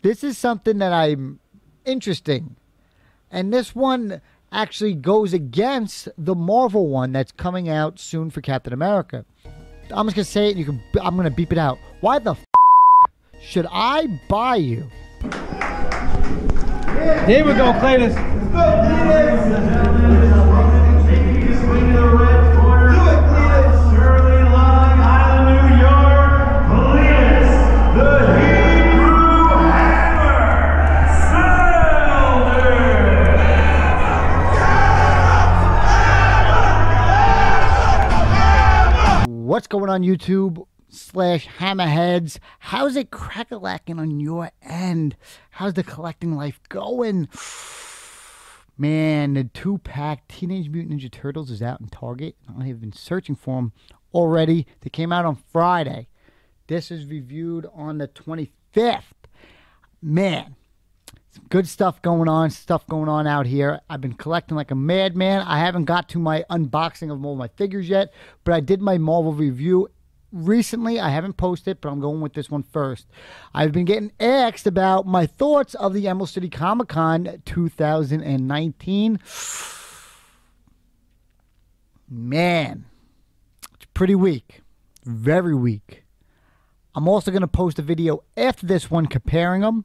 this is something that I'm interesting. And this one actually goes against the Marvel one that's coming out soon for Captain America. I'm just going to say it. I'm going to beep it out. Why the should I buy you? Here we go, Cletus. What's going on YouTube / Hammerheads? How's it crack-a-lacking on your end? How's the collecting life going? Man, the 2-pack Teenage Mutant Ninja Turtles is out in Target. I have been searching for them already. They came out on Friday. This is reviewed on the 25th. Man, some good stuff going on out here. I've been collecting like a madman. I haven't got to my unboxing of all my figures yet, but I did my Marvel review recently. I haven't posted, but I'm going with this one first. I've been getting asked about my thoughts of the Emerald City Comic Con 2019. Man, it's pretty weak. Very weak. I'm also going to post a video after this one comparing them.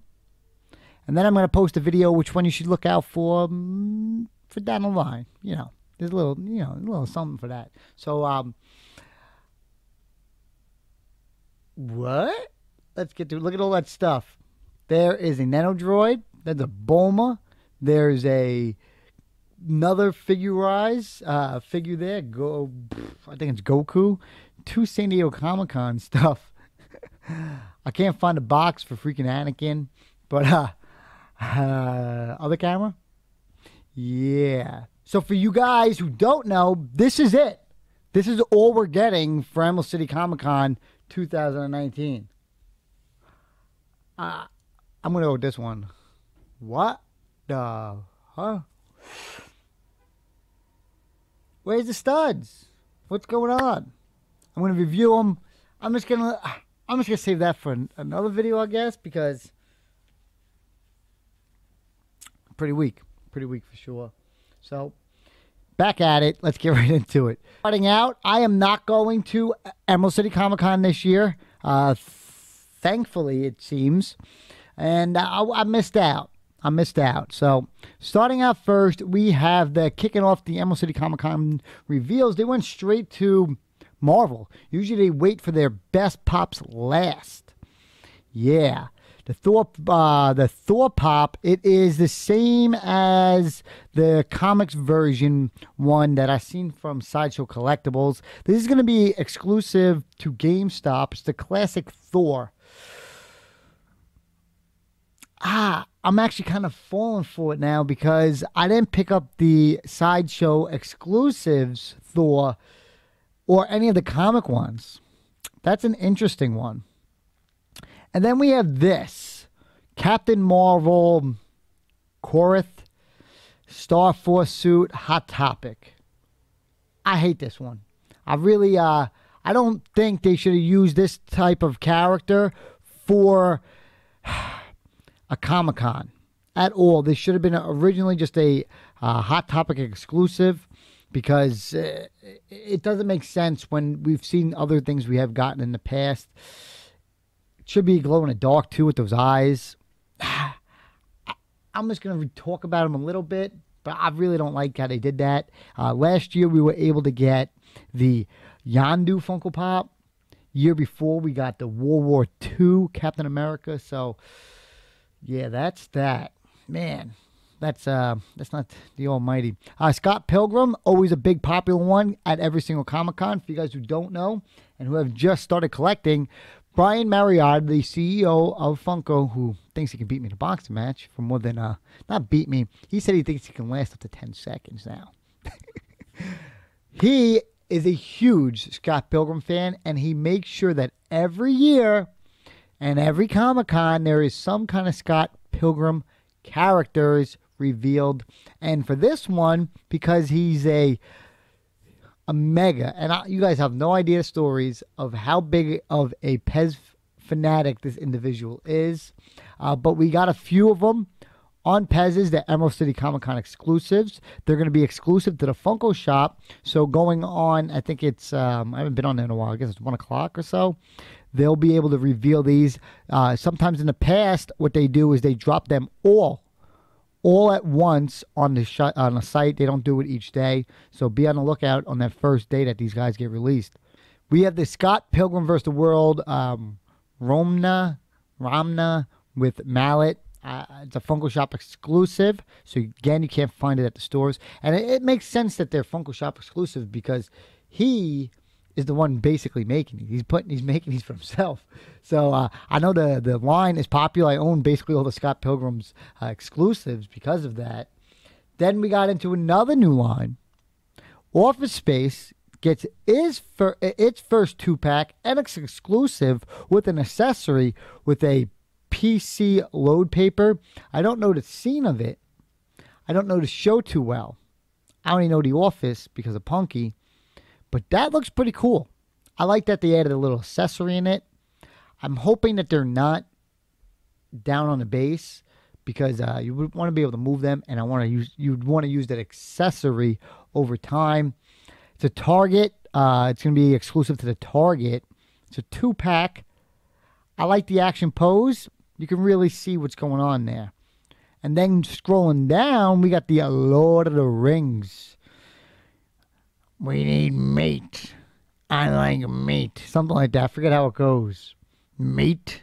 And then I'm going to post a video which one you should look out for down the line. You know, there's a little something for that. So, what? Let's get to it. Look at all that stuff. There is a Nano Droid. There's a Bulma. There's another figure there. I think it's Goku. 2 San Diego Comic-Con stuff. I can't find a box for freaking Anakin. But, other camera? Yeah. So for you guys who don't know, this is it. This is all we're getting for Emerald City Comic Con 2019. I'm going to go with this one. What the, huh? Where's the studs? What's going on? I'm going to review them. I'm just going to save that for another video, I guess, because pretty weak for sure. So back at it. Let's get right into it. Starting out, I am not going to Emerald City Comic Con this year. Thankfully, it seems. And I missed out. So starting out first, we have kicking off the Emerald City Comic Con reveals. They went straight to Marvel. Usually they wait for their best pops last. Yeah. The Thor pop, it is the same as the comics version one that I've seen from Sideshow Collectibles. This is going to be exclusive to GameStop. It's the classic Thor. I'm actually kind of falling for it now because I didn't pick up the Sideshow exclusives Thor or any of the comic ones. That's an interesting one. And then we have this. Captain Marvel, Korath, Star Force suit, Hot Topic. I hate this one. I really, I don't think they should have used this type of character for a Comic-Con at all. This should have been originally just a Hot Topic exclusive because it doesn't make sense when we've seen other things we have gotten in the past. Should be glow in the dark too with those eyes. I'm just going to talk about them a little bit, but I really don't like how they did that. Last year we were able to get the Yondu Funko Pop. Year before we got the World War II Captain America. So yeah, that's that. Man, that's not the almighty. Scott Pilgrim, always a big popular one at every single Comic-Con. For you guys who don't know and who have just started collecting, Brian Marriott, the CEO of Funko, who thinks he can beat me in a boxing match for more than, not beat me, he said he thinks he can last up to 10 seconds now. He is a huge Scott Pilgrim fan, and he makes sure that every year and every Comic-Con there is some kind of Scott Pilgrim characters revealed. And for this one, because he's a mega, and you guys have no idea stories of how big of a Pez fanatic this individual is. But we got a few of them on Pez's, the Emerald City Comic Con exclusives. They're going to be exclusive to the Funko Shop. So going on, I think it's, I haven't been on there in a while. I guess it's 1 o'clock or so. They'll be able to reveal these. Sometimes in the past, what they do is they drop them all at once on the site. They don't do it each day. So be on the lookout on that first day that these guys get released. We have the Scott Pilgrim vs. the World Ramna with Mallet. It's a Funko Shop exclusive, so again, you can't find it at the stores. And it makes sense that they're Funko Shop exclusive because he is the one basically making these. He's making these for himself. So I know the line is popular. I own basically all the Scott Pilgrim's exclusives because of that. Then we got into another new line. Office Space gets its first 2-pack and it's exclusive with an accessory with a PC load paper. I don't know the scene of it. I don't know the show too well. I only know The Office because of Punky. But that looks pretty cool. I like that they added a little accessory in it. I'm hoping that they're not down on the base because you would want to be able to move them, and you'd want to use that accessory over time. It's a Target. It's going to be exclusive to the Target. It's a 2-pack. I like the action pose. You can really see what's going on there. And then scrolling down, we got the Lord of the Rings. We need meat. I like meat. Something like that. I forget how it goes. Meat.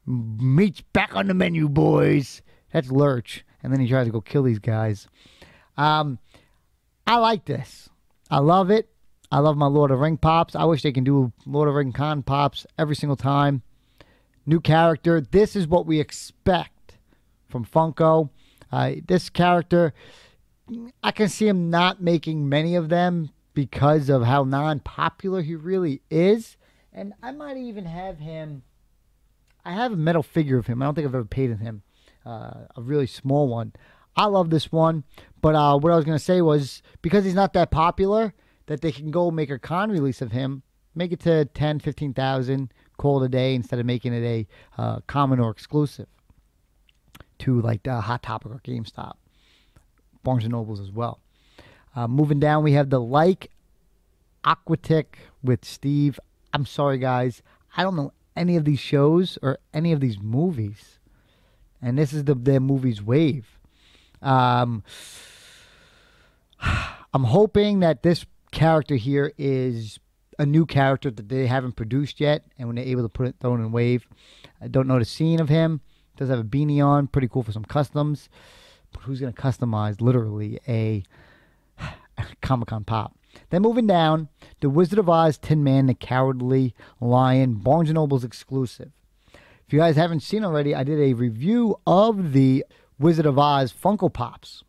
Meat's back on the menu, boys. That's Lurch. And then he tries to go kill these guys. I like this. I love it. I love my Lord of the Ring pops. I wish they can do Lord of the Ring con pops every single time. New character. This is what we expect from Funko. This character, I can see him not making many of them because of how non-popular he really is. And I might even have him. I have a metal figure of him. I don't think I've ever painted him. A really small one. I love this one. But what I was going to say was, because he's not that popular, that they can go make a con release of him, make it to 10, 15,000, call it a day instead of making it a common or exclusive to like the Hot Topic or GameStop. Barnes & Nobles as well. Moving down, we have the Like Aquatic with Steve. I'm sorry, guys. I don't know any of these shows or any of these movies. And this is their movies wave. I'm hoping that this character here is a new character that they haven't produced yet, and when they're able to put it thrown in wave. I don't know the scene of him. Does have a beanie on, pretty cool for some customs. But who's going to customize literally a Comic-Con pop? Then moving down, the Wizard of Oz Tin Man, the Cowardly Lion, Barnes & Noble's exclusive. If you guys haven't seen already, I did a review of the Wizard of Oz Funko Pops.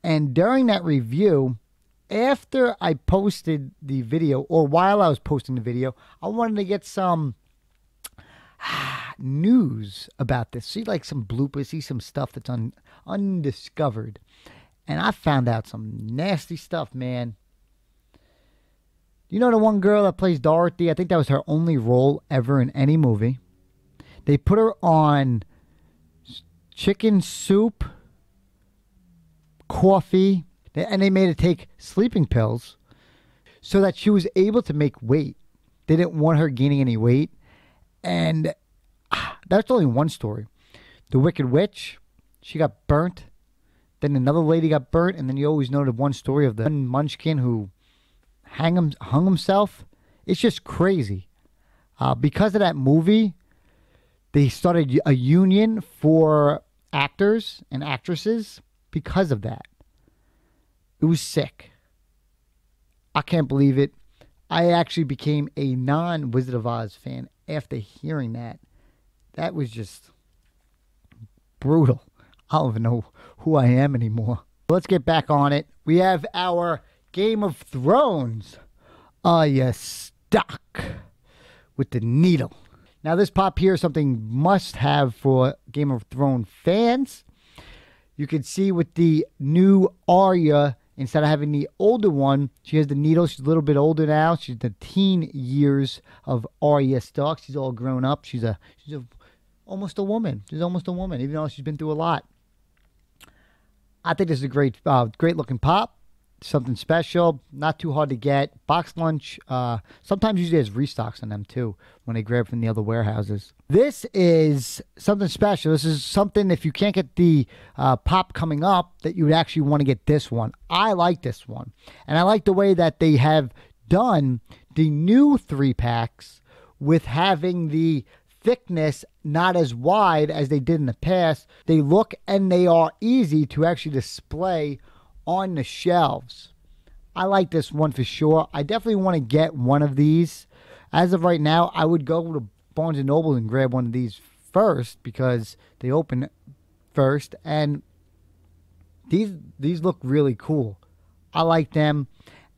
And during that review, after I posted the video, or while I was posting the video, I wanted to get some news about this. See like some bloopers, see some stuff that's undiscovered. And I found out some nasty stuff, man. You know the one girl that plays Dorothy? I think that was her only role ever in any movie. They put her on chicken soup, coffee, and they made her take sleeping pills so that she was able to make weight. They didn't want her gaining any weight. And that's only one story. The Wicked Witch, she got burnt. Then another lady got burnt. And then you always know the one story of the munchkin who hung himself. It's just crazy. Because of that movie, they started a union for actors and actresses because of that. It was sick. I can't believe it. I actually became a non-Wizard of Oz fan after hearing that. That was just brutal. I don't even know who I am anymore. Let's get back on it. We have our Game of Thrones. Are you stuck with the needle? Now this pop here is something must have for Game of Thrones fans. You can see with the new Arya, instead of having the older one, she has the needle. She's a little bit older now. She's the teen years of Arya Stark. She's all grown up. She's almost a woman. She's almost a woman, even though she's been through a lot. I think this is a great looking pop. Something special, not too hard to get. Box lunch. Sometimes usually has restocks on them too when they grab from the other warehouses. This is something special. This is something, if you can't get the pop coming up, that you would actually want to get this one. I like this one. And I like the way that they have done the new 3-packs with having the thickness not as wide as they did in the past. They look and they are easy to actually display on the shelves. I like this one for sure. I definitely want to get one of these. As of right now, I would go to Barnes & Noble and grab one of these first because they open first, and these look really cool. I like them,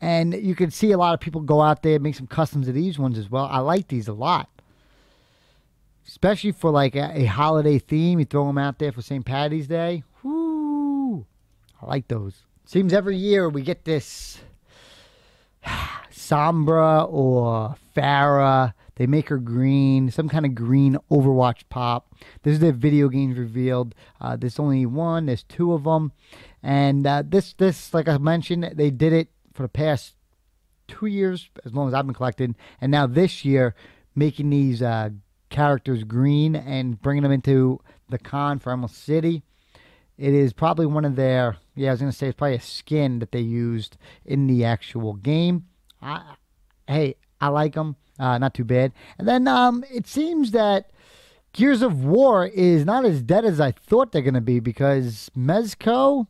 and you can see a lot of people go out there and make some customs of these ones as well. I like these a lot, especially for like a holiday theme. You throw them out there for St. Patty's Day. Whoo! I like those. Seems every year we get this Sombra or Farah. They make her green, some kind of green Overwatch pop. This is their video games revealed. There's only one. There's 2 of them. And this, like I mentioned, they did it for the past 2 years, as long as I've been collecting. And now this year, making these characters green and bringing them into the con for Emerald City. It is probably one of their, I was going to say it's probably a skin that they used in the actual game. Hey, I like them. Not too bad. And then it seems that Gears of War is not as dead as I thought they're going to be, because Mezco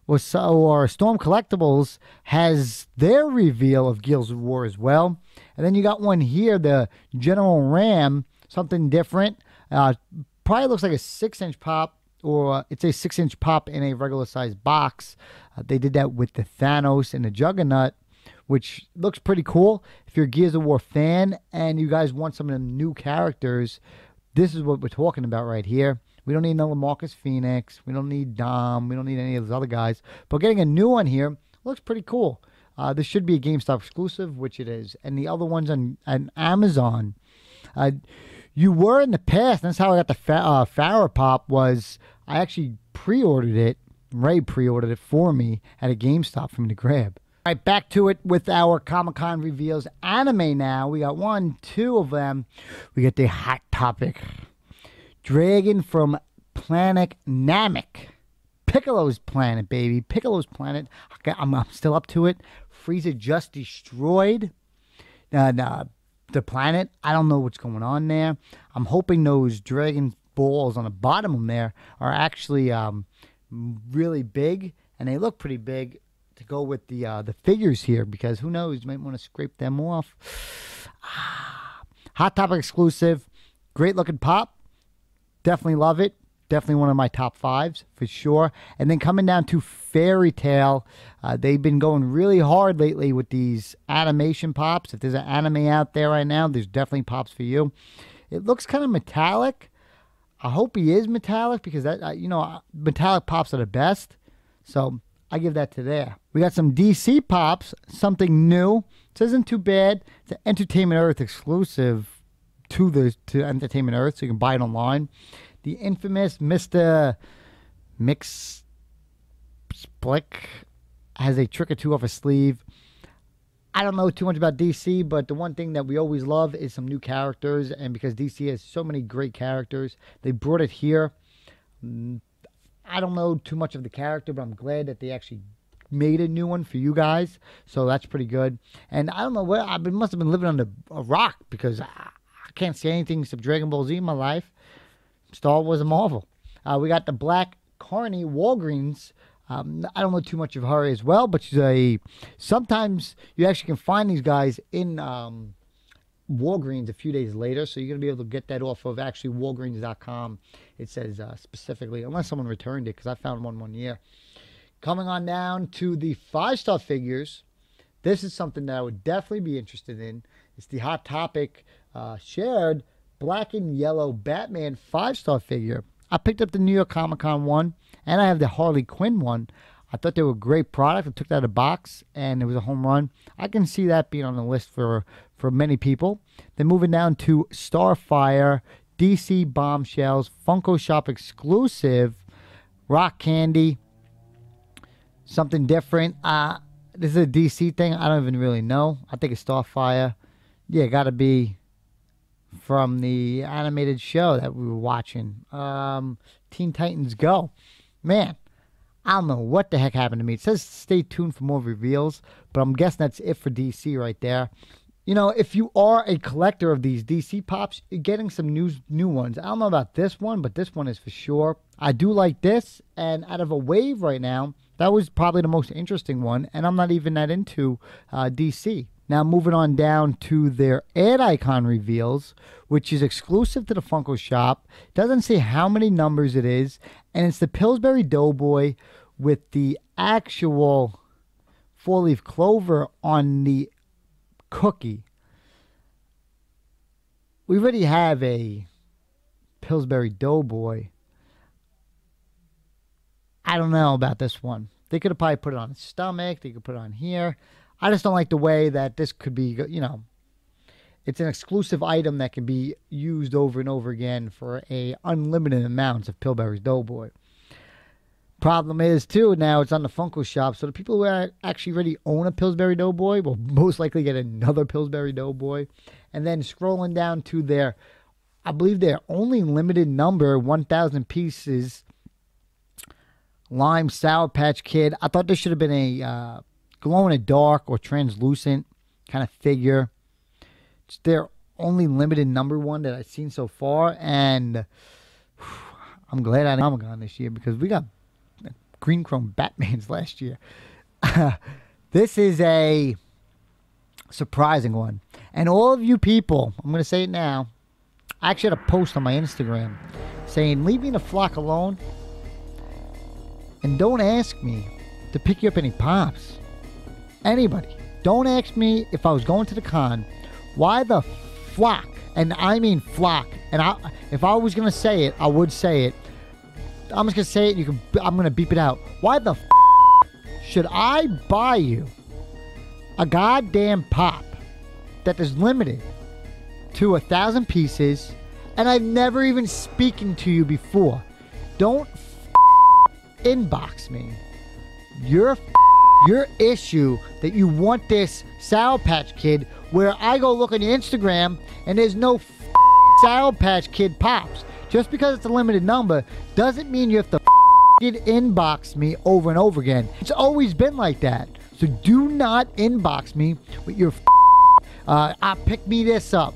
or Storm Collectibles has their reveal of Gears of War as well. And then you got one here, the General Ram, something different. Probably looks like a 6-inch pop. Or it's a 6-inch pop in a regular sized box. They did that with the Thanos and the Juggernaut, which looks pretty cool. If you're a Gears of War fan and you guys want some of them new characters, this is what we're talking about right here. We don't need another Marcus Phoenix. We don't need Dom. We don't need any of those other guys. But getting a new one here looks pretty cool. This should be a GameStop exclusive, which it is. And the other ones on Amazon. You were in the past, and that's how I got the Farah Pop, was I actually pre-ordered it. Ray pre-ordered it for me at a GameStop for me to grab. All right, back to it with our Comic-Con reveals. Anime now. We got 1, 2 of them. We get the Hot Topic. Dragon from Planet Namek. Piccolo's planet, baby. Piccolo's planet. I'm still up to it. Frieza just destroyed the planet. I don't know what's going on there. I'm hoping those dragon balls on the bottom of them there are actually really big, and they look pretty big to go with the figures here, because who knows, you might want to scrape them off. Hot Topic exclusive. Great looking pop. Definitely love it. Definitely one of my top 5s for sure. And then coming down to Fairy Tail, they've been going really hard lately with these animation pops. If there's an anime out there right now, there's definitely pops for you. It looks kind of metallic. I hope he is metallic, because that metallic pops are the best. So I give that to there. We got some DC pops, something new. This isn't too bad. It's an Entertainment Earth exclusive to Entertainment Earth, so you can buy it online. The infamous Mr. Mix Splick has a trick or two off a sleeve. I don't know too much about DC, but the one thing that we always love is some new characters. And because DC has so many great characters, they brought it here. I don't know too much of the character, but I'm glad that they actually made a new one for you guys. So that's pretty good. And I don't know where I must have been living under a rock, because I can't see anything except Dragon Ball Z in my life. Star Wars and Marvel. We got the Black Carney Walgreens. I don't know too much of her as well, but she's sometimes you actually can find these guys in Walgreens a few days later, so you're going to be able to get that off of actually Walgreens.com. It says specifically, unless someone returned it, because I found one year. Coming on down to the 5-star figures, this is something that I would definitely be interested in. It's the Hot Topic shared black and yellow Batman 5-star figure. I picked up the New York Comic Con one, and I have the Harley Quinn one. I thought they were a great product. I took that out of the box, and it was a home run. I can see that being on the list for many people. Then moving down to Starfire DC Bombshells, Funko Shop exclusive, Rock Candy, something different. This is a DC thing. I don't even really know. I think it's Starfire. Yeah, got to be from the animated show that we were watching. Teen Titans Go. Man, I don't know what the heck happened to me. It says stay tuned for more reveals, but I'm guessing that's it for DC right there. You know, if you are a collector of these DC Pops, you're getting some new ones. I don't know about this one, but this one is for sure. I do like this, and out of a wave right now, that was probably the most interesting one, and I'm not even that into DC. Now, moving on down to their ad icon reveals, which is exclusive to the Funko Shop. Doesn't say how many numbers it is, and it's the Pillsbury Doughboy with the actual four-leaf clover on the cookie. We already have a Pillsbury Doughboy. I don't know about this one. They could have probably put it on his stomach. They could put it on here. I just don't like the way that this could be, you know, it's an exclusive item that can be used over and over again for a unlimited amounts of Pillsbury Doughboy. Problem is, too, now it's on the Funko Shop, so the people who actually already own a Pillsbury Doughboy will most likely get another Pillsbury Doughboy. And then scrolling down to their, I believe their only limited number, 1,000 pieces, Lime Sour Patch Kid. I thought this should have been a glow-in-the-dark or translucent kind of figure. It's their only limited number one that I've seen so far, and I'm glad I didn't Comic-Con this year because we got green chrome Batmans last year. This is a surprising one. And all of you people, I'm going to say it now, I actually had a post on my Instagram saying, leave me the flock alone and don't ask me to pick you up any Pops. Anybody. Don't ask me if I was going to the con, why the flock, and I mean flock, and if I was going to say it, I would say it. I'm just going to say it, I'm going to beep it out. Why the should I buy you a goddamn Pop that is limited to 1,000 pieces, and I've never even spoken to you before? Don't inbox me your issue that you want this Sour Patch Kid, where I go look on your Instagram and there's no Sour Patch Kid Pops. Just because it's a limited number doesn't mean you have to inbox me over and over again. It's always been like that. So do not inbox me with your pick me this up,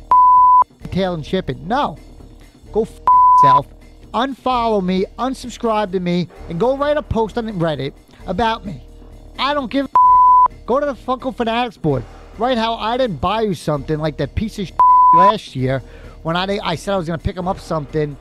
tail and ship it. No. Go yourself. Unfollow me, unsubscribe to me, and go write a post on Reddit about me. I don't give a Go to the Funko Fanatics board. Write how I didn't buy you something like that piece of last year when I said I was going to pick him up something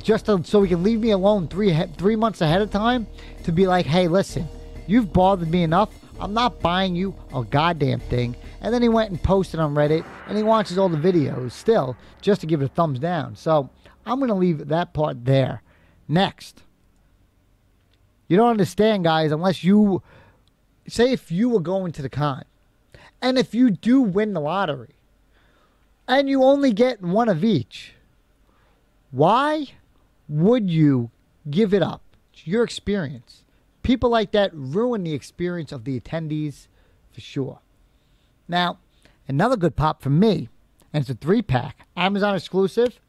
just so he can leave me alone 3 months ahead of time to be like, hey, listen, you've bothered me enough. I'm not buying you a goddamn thing. And then he went and posted on Reddit, and he watches all the videos still just to give it a thumbs down. So I'm going to leave that part there. Next. You don't understand, guys, unless you... Say if you were going to the con, and if you do win the lottery, and you only get one of each, why would you give it up? It's your experience. People like that ruin the experience of the attendees for sure. Now, another good Pop for me, and it's a 3-pack, Amazon exclusive,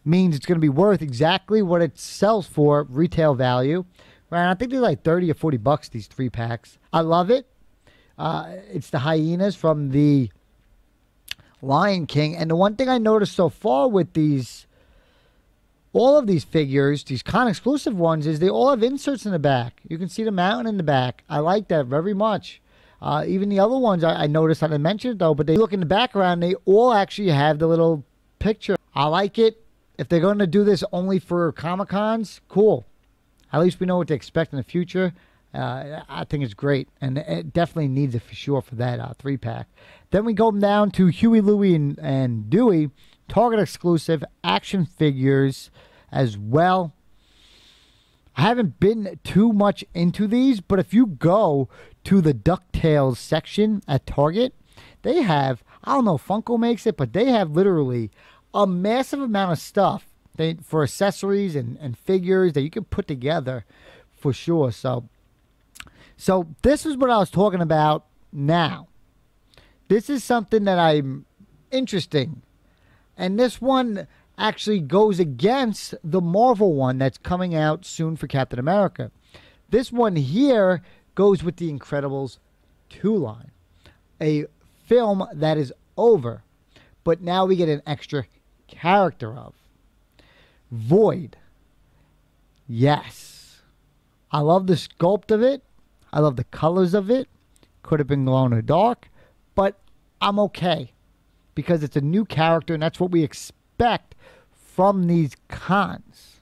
means it's going to be worth exactly what it sells for, retail value. Right, I think they're like 30 or 40 bucks, these 3-packs. I love it. It's the hyenas from the Lion King. And the one thing I noticed so far with all of these figures, these con exclusive ones, is they all have inserts in the back. You can see the mountain in the back. I like that very much. Even the other ones I noticed, I didn't mention it though, but they look in the background, they all actually have the little picture. I like it. If they're going to do this only for Comic-Cons, cool. At least we know what to expect in the future. I think it's great. And it definitely needs it for sure for that 3-pack. Then we go down to Huey, Louie, and Dewey. Target exclusive action figures as well. I haven't been too much into these, but if you go to the DuckTales section at Target, they have, I don't know if Funko makes it, but they have literally a massive amount of stuff for accessories and figures that you can put together for sure. So this is what I was talking about now. This is something that I'm interesting. And this one actually goes against the Marvel one that's coming out soon for Captain America. This one here goes with the Incredibles 2 line. A film that is over, but now we get an extra character of. Void. Yes. I love the sculpt of it. I love the colors of it. Could have been glow in the dark, but I'm okay because it's a new character and that's what we expect from these cons.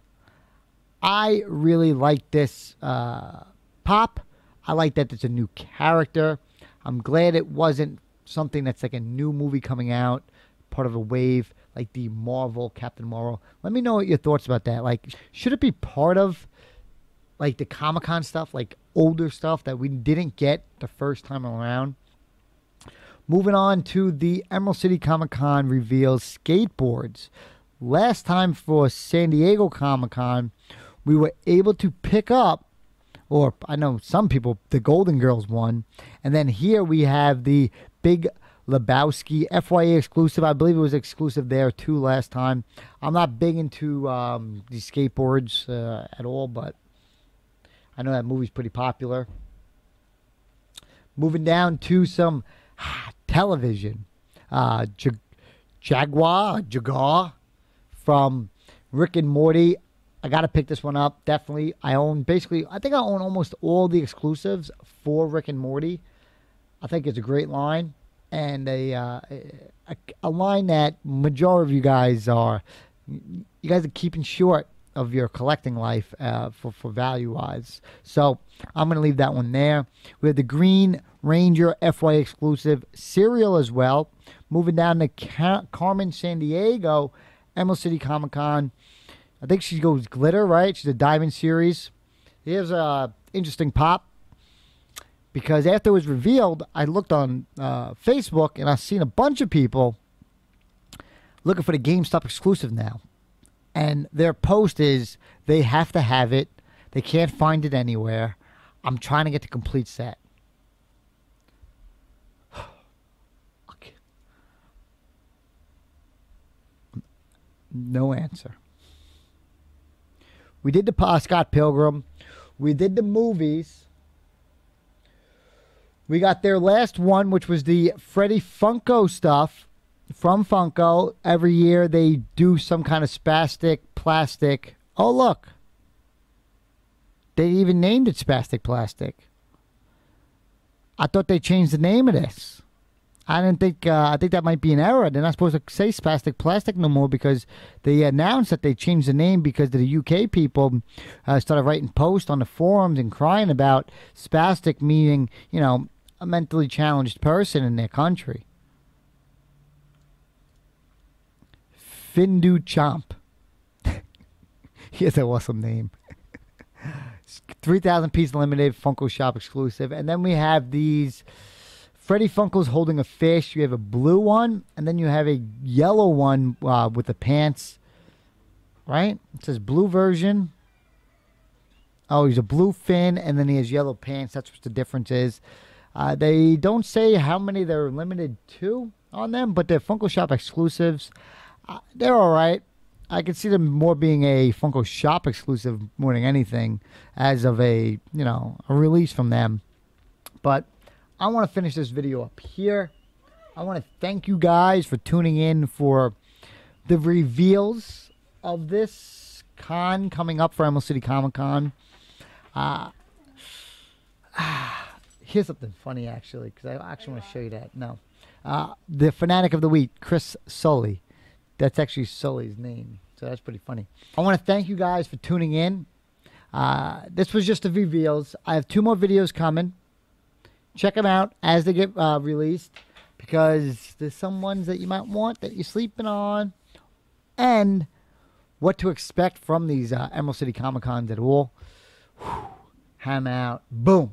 I really like this pop. I like that it's a new character. I'm glad it wasn't something that's like a new movie coming out, part of a wave like the Marvel, Captain Marvel. Let me know what your thoughts about that. Like, should it be part of like the Comic-Con stuff, like older stuff that we didn't get the first time around? Moving on to the Emerald City Comic-Con reveals skateboards. Last time for San Diego Comic-Con, we were able to pick up, or I know some people, the Golden Girls won. And then here we have the Big Lebowski FYE exclusive. I believe it was exclusive there too last time. I'm not big into these skateboards at all, but I know that movie's pretty popular. Moving down to some television. Jaguar from Rick and Morty. I got to pick this one up. Definitely. I think I own almost all the exclusives for Rick and Morty. I think it's a great line. And a line that majority of you guys are keeping short of your collecting life for value-wise. So I'm going to leave that one there. We have the Green Ranger FYA exclusive cereal as well. Moving down to Carmen Sandiego, Emerald City Comic-Con. I think she goes glitter, right? She's a Diamond Series. Here's a interesting pop. Because after it was revealed, I looked on Facebook and I've seen a bunch of people looking for the GameStop exclusive now. And their post is they have to have it. They can't find it anywhere. I'm trying to get the complete set. Okay. No answer. We did the Scott Pilgrim. We did the movies. We got their last one, which was the Freddy Funko stuff from Funko. Every year they do some kind of spastic plastic. Oh, look. They even named it Spastic Plastic. I thought they changed the name of this. I think that might be an error. They're not supposed to say Spastic Plastic no more because they announced that they changed the name because the UK people started writing posts on the forums and crying about spastic meaning, a mentally challenged person in their country. Findu Chomp. He has an awesome name. 3,000 piece limited Funko Shop exclusive. And then we have these Freddy Funko's holding a fish. You have a blue one, and then you have a yellow one with the pants. Right? It says blue version. Oh, he's a blue fin, and then he has yellow pants. That's what the difference is. They don't say how many they're limited to on them, but they're Funko Shop exclusives. They're all right. I could see them more being a Funko Shop exclusive more than anything as of a release from them. But I want to finish this video up here. I want to thank you guys for tuning in for the reveals of this con coming up for Emerald City Comic Con. Here's something funny, actually, because I actually want to show you that. No. The Fanatic of the Week, Chris Sully. That's actually Sully's name, so that's pretty funny. I want to thank you guys for tuning in. This was just the reveals. I have 2 more videos coming. Check them out as they get released, because there's some ones that you might want that you're sleeping on, and what to expect from these Emerald City Comic Cons at all. Ham out. Boom.